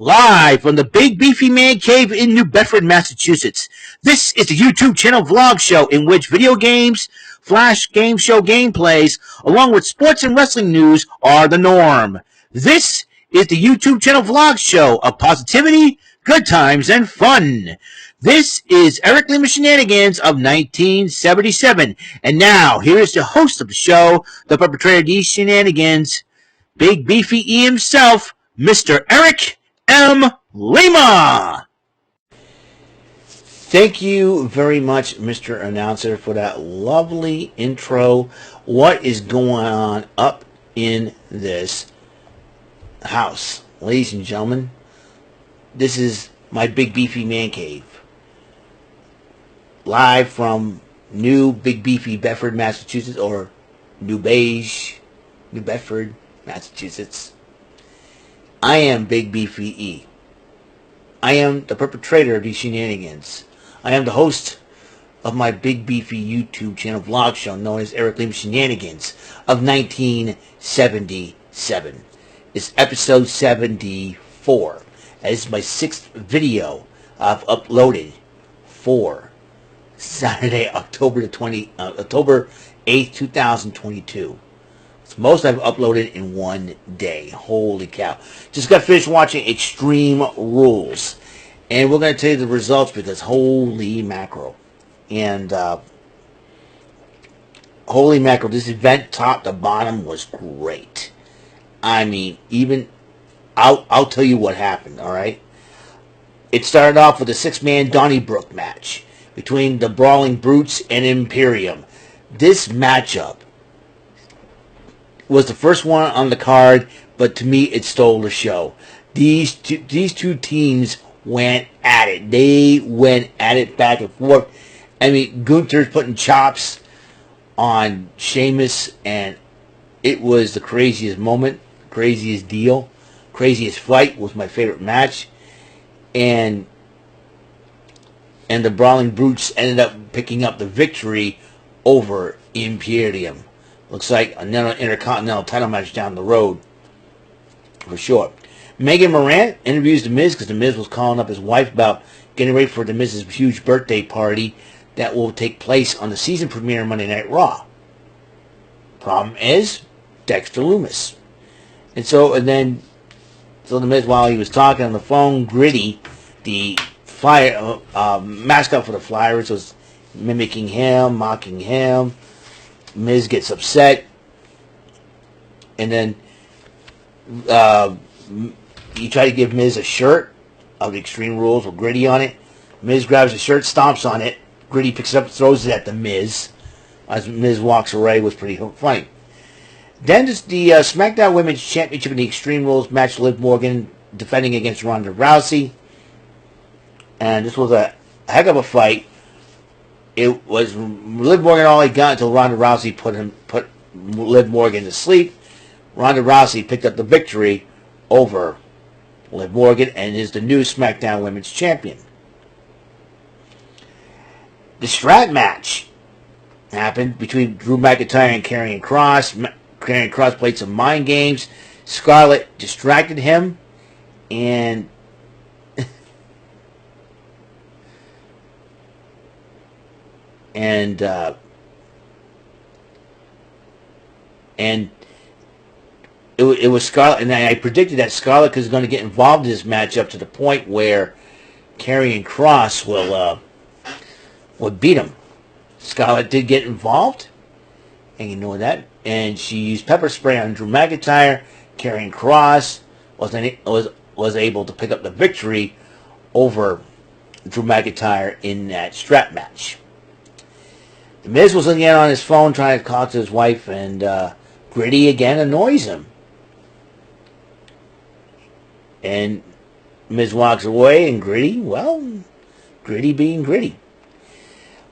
Live from the Big Beefy Man Cave in New Bedford, Massachusetts. This is the YouTube channel vlog show in which video games, flash game show gameplays, along with sports and wrestling news are the norm. This is the YouTube channel vlog show of positivity, good times, and fun. This is Lima Shenanigans of 1977. And now, here's the host of the show, the perpetrator of these shenanigans, Big Beefy E himself, Mr. Eric M. Lima. Thank you very much, Mr. Announcer, for that lovely intro. What is going on up in this house? Ladies and gentlemen, this is my Big Beefy Man Cave. Live from New Big Beefy Bedford, Massachusetts, or New Beige, New Bedford, Massachusetts. I am Big Beefy E. I am the perpetrator of these shenanigans. I am the host of my Big Beefy YouTube channel vlog show known as Eric Lima Shenanigans of 1977. It's episode 74. This is my 6th video I've uploaded for Saturday, October 8th, 2022. Most I've uploaded in one day. Holy cow. Just got finished watching Extreme Rules. And we're going to tell you the results because holy mackerel. And holy mackerel, this event top to bottom was great. I mean, even, I'll tell you what happened, alright? It started off with a 6-man Donnybrook match between the Brawling Brutes and Imperium. This matchup was the first one on the card, but to me it stole the show. These two teams went at it. They went at it back and forth. I mean, Gunther's putting chops on Sheamus, and it was the craziest moment, craziest deal, craziest fight. Was my favorite match, and the Brawling Brutes ended up picking up the victory over Imperium. Looks like another Intercontinental title match down the road, for sure. Megan Morant interviews The Miz because The Miz was calling up his wife about getting ready for The Miz's huge birthday party that will take place on the season premiere of Monday Night Raw. Problem is, Dexter Lumis. So The Miz, while he was talking on the phone, Gritty, the mascot for the Flyers, was mimicking him, mocking him. Miz gets upset, and then you try to give Miz a shirt of the Extreme Rules with Gritty on it. Miz grabs the shirt, stomps on it. Gritty picks it up, throws it at the Miz. As Miz walks away, it was pretty funny. Then the SmackDown Women's Championship in the Extreme Rules match, Liv Morgan defending against Ronda Rousey, and this was a heck of a fight. It was Liv Morgan all he got until Ronda Rousey put Liv Morgan to sleep. Ronda Rousey picked up the victory over Liv Morgan and is the new SmackDown Women's Champion. The strap match happened between Drew McIntyre and Karrion Kross. Karrion Kross played some mind games. Scarlett distracted him, and it was Scarlett, and I predicted that Scarlett is going to get involved in this matchup to the point where Karrion Kross will beat him. Scarlett did get involved, and you know that, and she used pepper spray on Drew McIntyre. Karrion Kross was able to pick up the victory over Drew McIntyre in that strap match. The Miz was again on his phone trying to talk to his wife, and Gritty again annoys him. And Miz walks away, and Gritty being Gritty.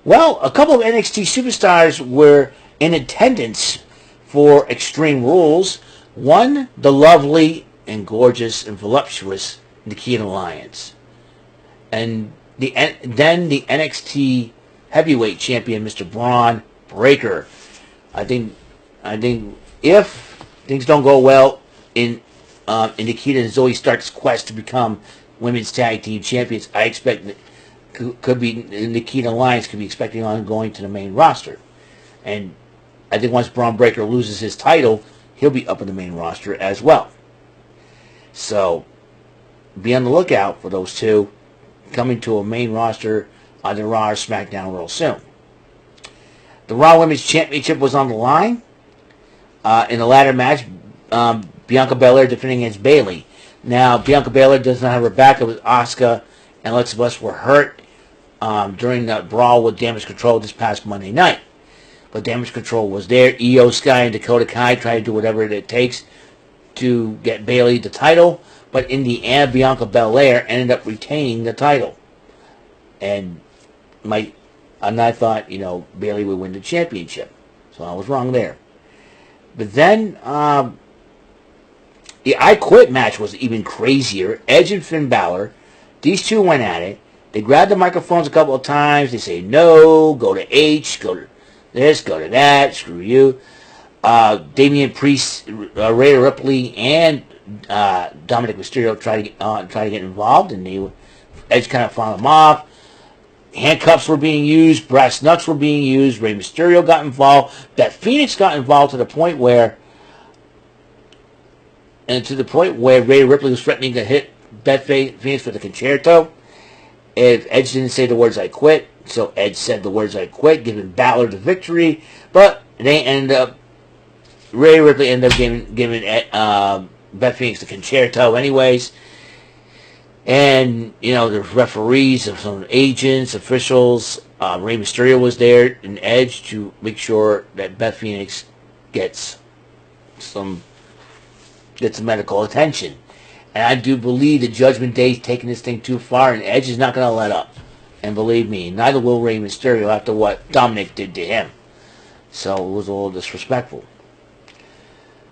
Well, a couple of NXT Superstars were in attendance for Extreme Rules. One, the lovely and gorgeous and voluptuous Nikita Lyons. And then the NXT Heavyweight Champion, Mr. Braun Breaker. I think if things don't go well in and Nikita and Zoe start this quest to become women's tag team champions, I expect that could be Nikita Lyons could be expecting on going to the main roster. And I think once Braun Breaker loses his title, he'll be up in the main roster as well. So be on the lookout for those two coming to a main roster on the Raw or SmackDown real soon. The Raw Women's Championship was on the line. In the ladder match, Bianca Belair defending against Bayley. Now, Bianca Belair does not have her back. It was Asuka and Alexa Bliss were hurt during the brawl with Damage Control this past Monday night. But Damage Control was there. Io Sky and Dakota Kai tried to do whatever it takes to get Bayley the title. But in the end, Bianca Belair ended up retaining the title. And I thought, Bayley would win the championship. So I was wrong there. But then, the I Quit match was even crazier. Edge and Finn Balor, these two went at it. They grabbed the microphones a couple of times. They say, no, go to H, go to this, go to that, screw you. Damian Priest, Rhea Ripley, and Dominic Mysterio try to get involved, and Edge kind of fought them off. Handcuffs were being used, brass knucks were being used, Rey Mysterio got involved, Beth Phoenix got involved to the point where Rhea Ripley was threatening to hit Beth Phoenix with a concerto. If Edge didn't say the words "I quit," so Edge said the words "I quit," giving Balor the victory. But they ended up, Rhea Ripley ended up giving Beth Phoenix the concerto anyways. And, the referees, some agents, officials, Rey Mysterio was there in Edge to make sure that Beth Phoenix gets some medical attention. And I do believe the Judgment Day is taking this thing too far, and Edge is not going to let up. And believe me, neither will Rey Mysterio after what Dominic did to him. So it was a little disrespectful.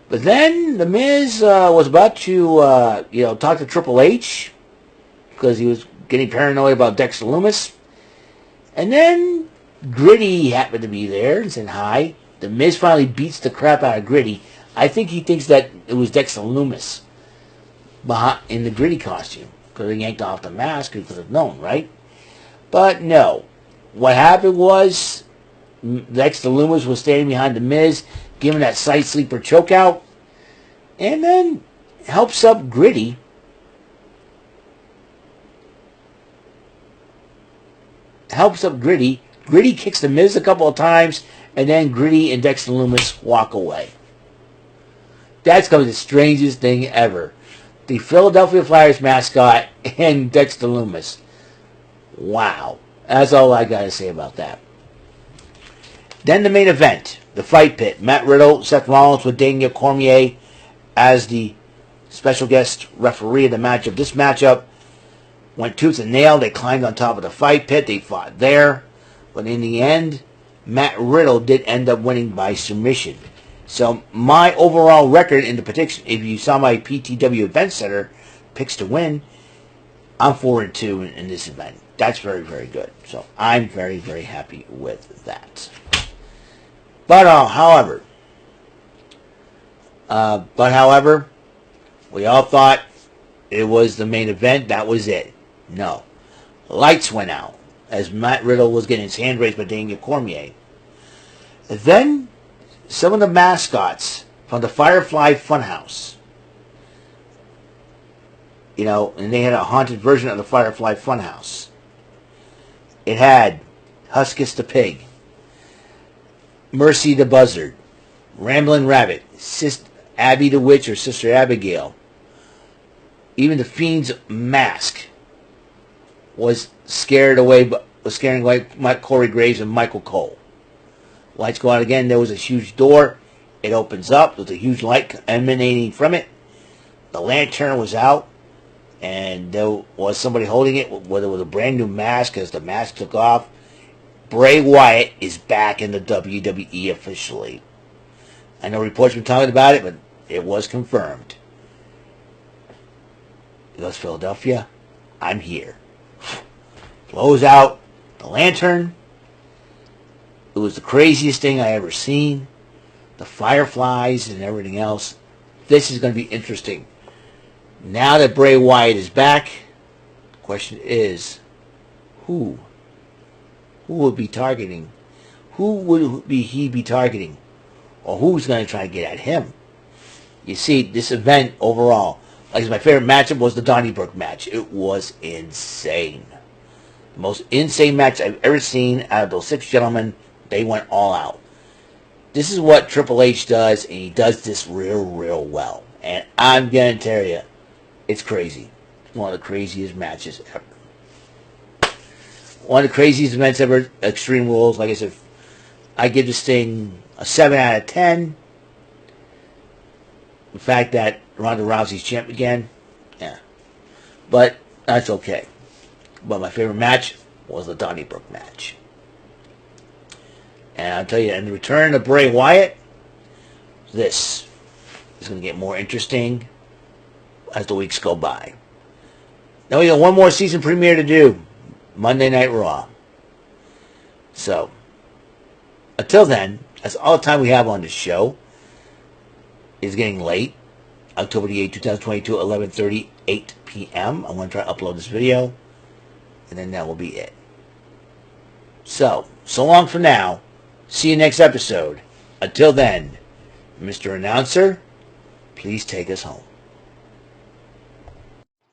But then The Miz was about to, talk to Triple H because he was getting paranoid about Dexter Lumis. And then Gritty happened to be there and said hi. The Miz finally beats the crap out of Gritty. I think he thinks that it was Dexter Lumis in the Gritty costume because he yanked off the mask. He could have known, right? But no. What happened was Dexter Lumis was standing behind The Miz, giving that side sleeper chokeout, and then helps up Gritty. Gritty kicks The Miz a couple of times, and then Gritty and Dexter Lumis walk away. That's going to be the strangest thing ever. The Philadelphia Flyers mascot and Dexter Lumis. Wow. That's all I got to say about that. Then the main event, the Fight Pit. Matt Riddle, Seth Rollins with Daniel Cormier as the special guest referee of the matchup. This matchup went tooth and nail. They climbed on top of the Fight Pit. They fought there. But in the end, Matt Riddle did end up winning by submission. So my overall record in the prediction, if you saw my PTW Event Center picks to win, I'm 4-2 in this event. That's very, very good. So I'm very, very happy with that. But however, we all thought it was the main event. That was it. No. Lights went out as Matt Riddle was getting his hand raised by Daniel Cormier. And then some of the mascots from the Firefly Fun House, and they had a haunted version of the Firefly Fun House. It had Huskus the Pig, Mercy the Buzzard, Ramblin' Rabbit, Abby the Witch or Sister Abigail. Even the Fiend's mask was scaring away Corey Graves and Michael Cole. Lights go out again. There was a huge door. It opens up. There's a huge light emanating from it. The lantern was out. And there was somebody holding it. Whether it was a brand new mask as the mask took off. Bray Wyatt is back in the WWE officially. I know reports been talking about it, but it was confirmed. He goes, Philadelphia, I'm here. Blows out the lantern. It was the craziest thing I ever seen. The fireflies and everything else. This is going to be interesting Now that Bray Wyatt is back, the question is, who? Who would be targeting? Who would he be targeting? Or who's going to try to get at him? You see, this event overall, like my favorite matchup was the Donnybrook match. It was insane. The most insane match I've ever seen out of those 6 gentlemen. They went all out. This is what Triple H does, and he does this real well. And I'm going to tell you, it's crazy. One of the craziest matches ever. One of the craziest events ever. Extreme Rules. Like I said, I give this thing a 7 out of 10. The fact that Ronda Rousey's champ again, yeah. But that's okay. But my favorite match was the Donnybrook match. And I'll tell you, in the return of Bray Wyatt, this is going to get more interesting as the weeks go by. Now we got one more season premiere to do. Monday Night Raw. So, until then, that's all the time we have on this show. It's getting late. October the 8th, 2022, 11:38 p.m. I'm going to try to upload this video. And then that will be it. So long for now. See you next episode. Until then, Mr. Announcer, please take us home.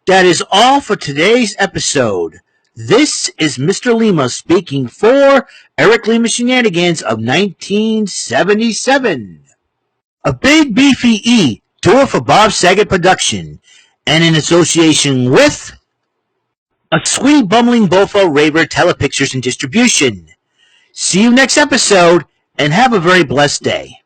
That is all for today's episode. This is Mr. Lima speaking for Eric Lima Shenanigans of 1977. A Big Beefy E, tour for Bob Saget production, and in association with a Sweet Bumbling Bofo Raver Telepictures and Distribution. See you next episode, and have a very blessed day.